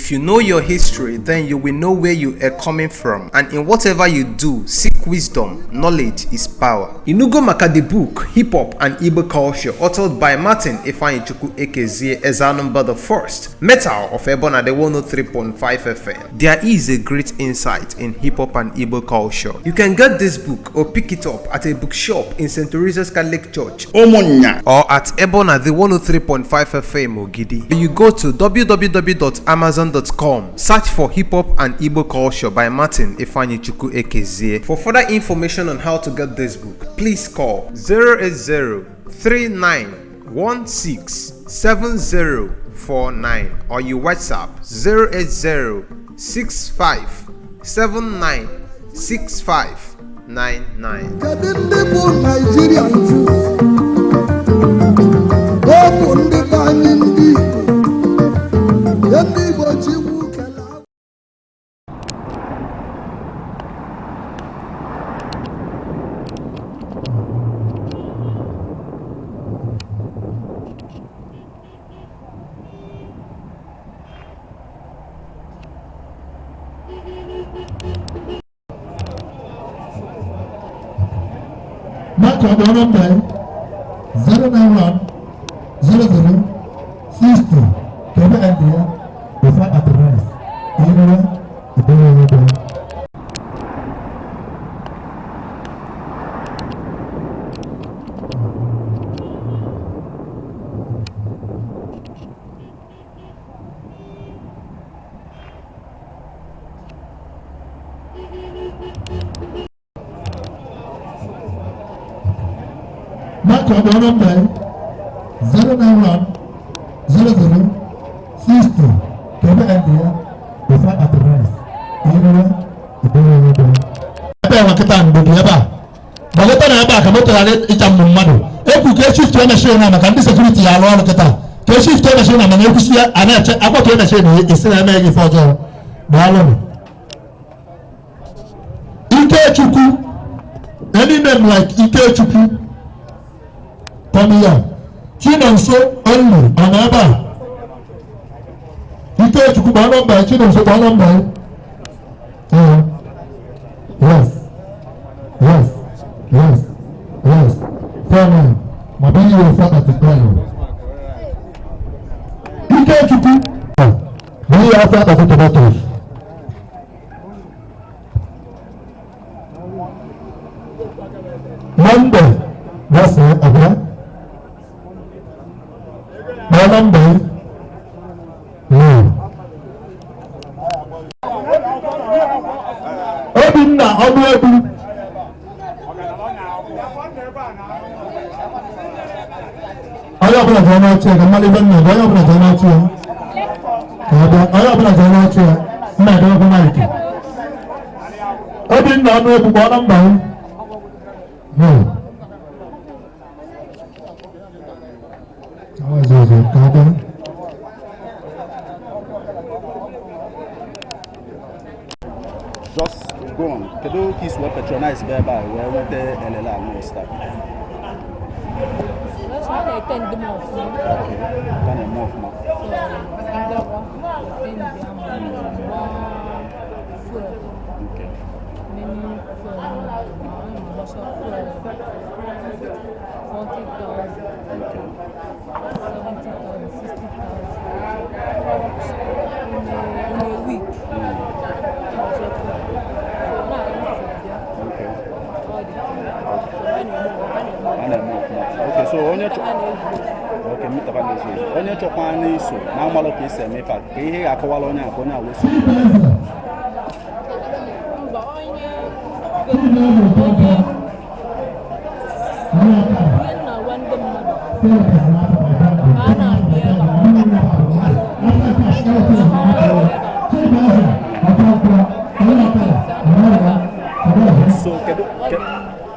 If you know your history, then you will know where you are coming from. And in whatever you do, seek wisdom. Knowledge is power. Inugo maka the book, Hip Hop and Igbo Culture, authored by Martin Ifeanyichukwu Ekezie Ezanumba the First, Metal of Ebona the 103.5 FM. There is a great insight in hip hop and Igbo culture. You can get this book or pick it up at a bookshop in St. Teresa's Catholic Church, Omonya, or at Ebona the 103.5 FM Ogidi. You go to www.amazon.com, search for Hip Hop and Igbo Culture by Martin Ifeanyichukwu Ekezie. For further information on how to get this book, please call 080-3916-7049 or you WhatsApp 080-6579-6599. Mark your number 091 00 60 to the idea before address. Mark your number 091 00 60 to the idea before address. Ebe wakita ndugu yaba. Baleta na yaba kamoto na itamu mmadu. Ebu ke shift yana share na makandi security ya alwa kita. Ke shift yana share na manye kusia anache akwa yana share ni isina mege fojo. Balo. Ike Chukwu. Any name like Ike Chukwu. Come here. Chinonso only anaba. Ike Chukwu ba number Chinonso ba number. Yes. Yes. Yes. Yes. Come Mabini will fight at the time. Ike Chukwu. We are fight at the tomatoes. Monday. That's it. Okay. Monday. No. Obinna Obuebu. Ayọ̀bùnà jẹ́ náà tiẹ̀ kí mọ́lẹ́ bẹ́ẹ̀ ní ayọ̀bùnà jẹ́ náà tiẹ̀. Ayọ̀bùnà jẹ́ náà tiẹ̀ mma ẹ̀dọ́ fún náà ìkè. Obinna Obuebu kọ́ nọ́mbà yìí. No. Just go on. Kedu kiss we patronize by where we the LLA no start. That's why they tend to move. Okay. Can I move now? Okay. In a week. Okay, so onye okay, meet up on this. Onye chokwa na iso na amalo ka ise me fa ka ihe akọwala onye akọ onye aweso. Mba onye na wande mmadụ. Ana abịa So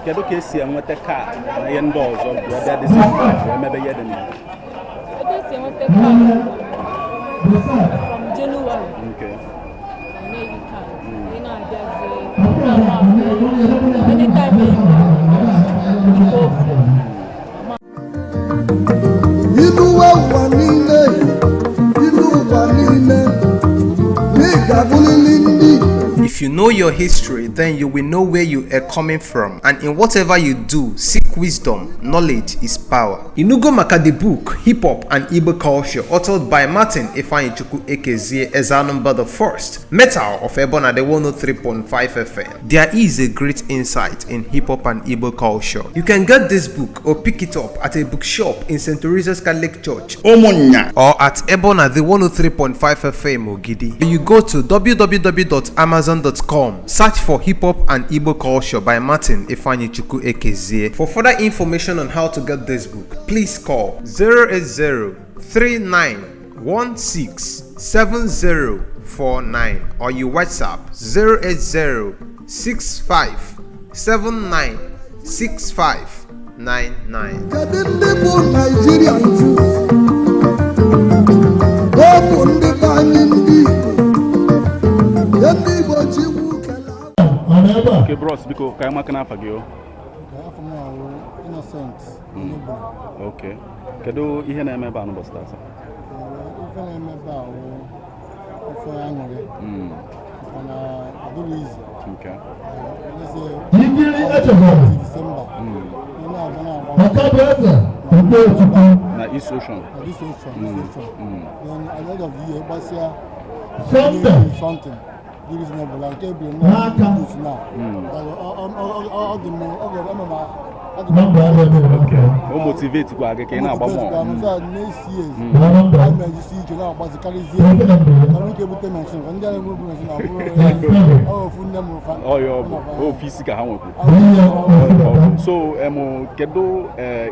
kedu ka esi enweta kaadị na ihe ndị ọzọ bụ ebe dị sị emebe ihe dị n'ime. Ebe esi enweta kaadị from January. Okay. Na-eyi kaadị. Ị na-abịazi anytime you go for. Ilu wa niile If you know your history, then you will know where you are coming from. And in whatever you do, seek wisdom. Knowledge is power. Inugo Maka the book, Hip Hop and Igbo Culture, authored by Martin Ifeanyichukwu Ekezie Ezanumba the First, Metal of Ebona the 103.5 FM. There is a great insight in hip hop and Igbo culture. You can get this book or pick it up at a bookshop in St. Teresa's Catholic Church, Omonya, or at Ebona the 103.5 FM Ogidi. You go to www.amazon.com, search for Hip Hop and Igbo Culture by Martin Ifeanyichukwu Ekezie. For further information on how to get this book, please call 08039167049 or you WhatsApp 08065796599. Kedu ndị bụ Nigerian Jews? Ọ bụ ndị be anyị ndị Igbo. Ndị Igbo ji iwu kelee. Okay, bros, biko ka anyị maka n'afa gị o. Afọ m ahụ Innocent Onugbu. Okay. Kedu ihe na-eme ebe a n'ụbọchị taa? Ife na-eme ebe a wụ ofe aṅụrị. Mana ọ dịrị izu. Okay. December. Na East Ocean. Then at the end of the year, gbasịa something. Dị reasonable like every now. Okay. O motivate kwa gị ka ị na-agba mmụọ. Next year, I'm going to see you now, but the carry zero. I'm going to put mention. And then I'm going to physical ha nwekwu. So, kedu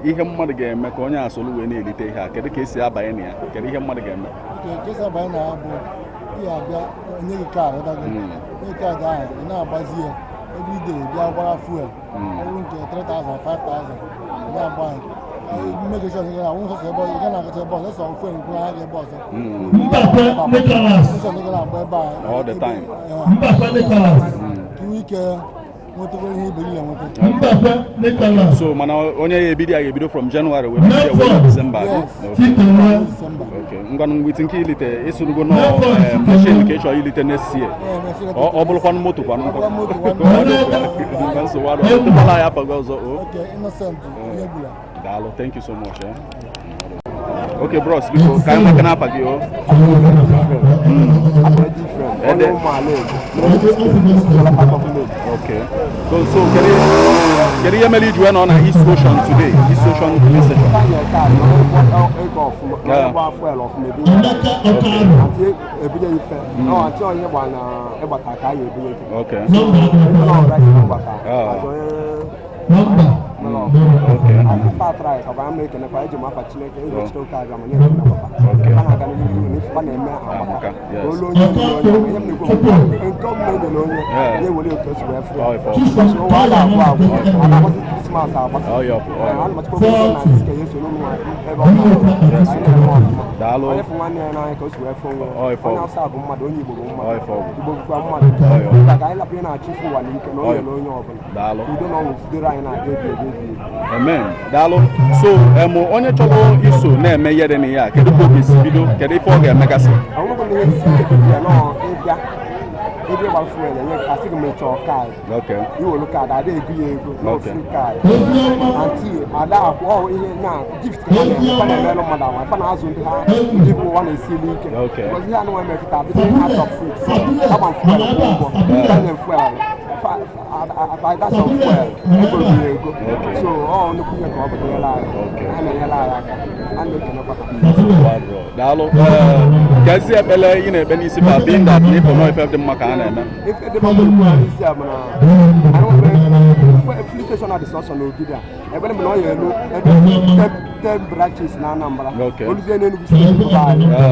ihe mmadụ ga-eme ka onye asolu wee na-elite ihe a? Kedu ka esi abanye na ya? Kedu ihe mmadụ ga-eme? Okay, kesa abanye na ya bụ ihe abịa onye gị kaadị ọdago. Onye kaadị ahụ ị na-agbazi ya every day bịa gbara fuel. Ọ bụrụ nke 3,000, 5,000 na-agba ya. Make sure you are also about you can get a boss or friend who have a boss. All the time. So, man, only a video from January, we December. Okay. We think it's going to machine education next year. Or one motor. So, what Dalo, thank you so much. Okay, bros, because can I up at you? Okay. So can you MLE join on East Ocean today? East Ocean police station. Okay. Okay. Amen. Dalo. So, onye chọrọ iso na-eme ihe dị n'ihe a, kedu ka oge si bido, kedu ife ọ ga-emegasị? Ebe gbara fuel enye asị gị mechọọ kaadị. Okay. Iwolu kaadị ada ego ya ego na free kaadị. Until ada akwụ ihe na gift ka na-emelụ mmadụ ahụ fa na-azụ ndị ha ndị bụ ụwa na-esili ike. Okay. Because ihe a na-enwe mekịta bịa out of food. Agba m fuel ụgwọ. Kanye fuel. That's on fuel. Ego ya ego. So ọ nnukwu ihe ka ọ bụtara anyị. A na-enyere anyị aka. A na-ekenekwa. Daalụ. Gazi ekpele ị na-ekpe n'isi pa being that n'ịfọ nọ ife dị mma ka a na-eme. Ife dị mma n'isi a mana police station na discussion n'Ogidi a. Ekpele m na ọ ya elu ebe 10 branches na Anambra. Oluzie n'Enugu State by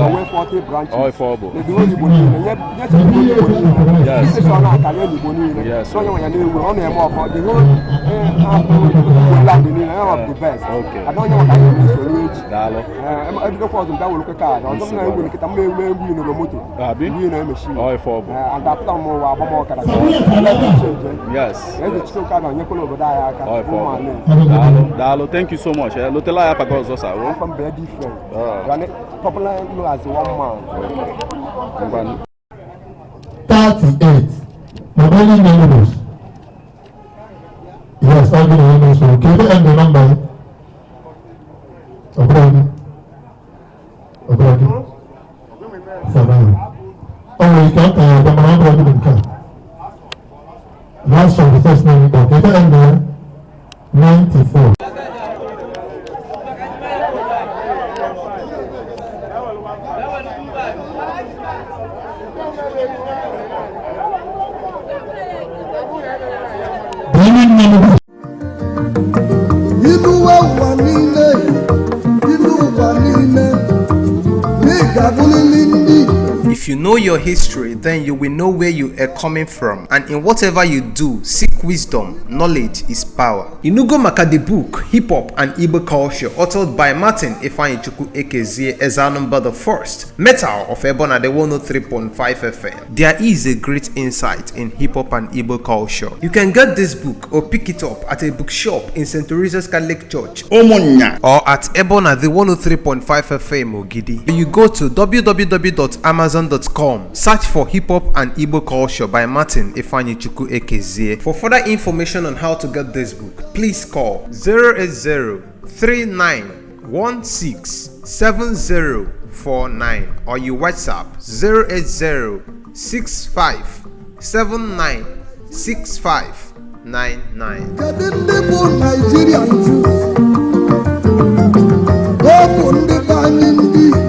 onwe 40 branches. Oh, ife ọ bụ. Na diwo Igbo niile. Nye Igbo niile. Police station na-akarị Igbo niile. So onye nwanya na-ewu ọ na-eme ọfọ. The whole land niile ya of the best. Ada onye nwaka ya na-esoro echi. Daalụ. Ebidokwa ọzọ bịa were kaadị. Ọzọ m na-ewu nkịta m na-ewu egwu n'ụlọ moto. Egwu na machine. Oh, ife ọ bụ. And after m ụwa agbamọkara. Yes. Eze Chikoka ga-enyekwala obodo anyị aka. Daalụ. Thank you so much. Lotela ya paka ọzọ sa. From very different. Popular known as one man. 38 only members. Yes, all the members. Can you end the number? Abroad. Seven. Oh, you can't. The man abroad can. Last one, the first name. Can you end the 94? If you know your history, then you will know where you are coming from, and in whatever you do, seek wisdom. Knowledge is power. Inugo Maka the book, Hip Hop and Igbo Culture, authored by Martin Ifeanyichukwu Ekezie Ezanumba the First, Metal of Ebona the 103.5 FM. There is a great insight in hip hop and Igbo culture. You can get this book or pick it up at a bookshop in St. Teresa's Catholic Church, Omonya, or at Ebona the 103.5 FM Ogidi. You go to www.amazon.com, search for Hip Hop and Igbo Culture by Martin Ifeanyichukwu Ekezie. For further information on how to get this book, please call 080-3916-7049 or you WhatsApp 080-6579-6599. Kedu ndị bụ Nigerian Jews? Ọ bụ ndị be anyị ndị Igbo.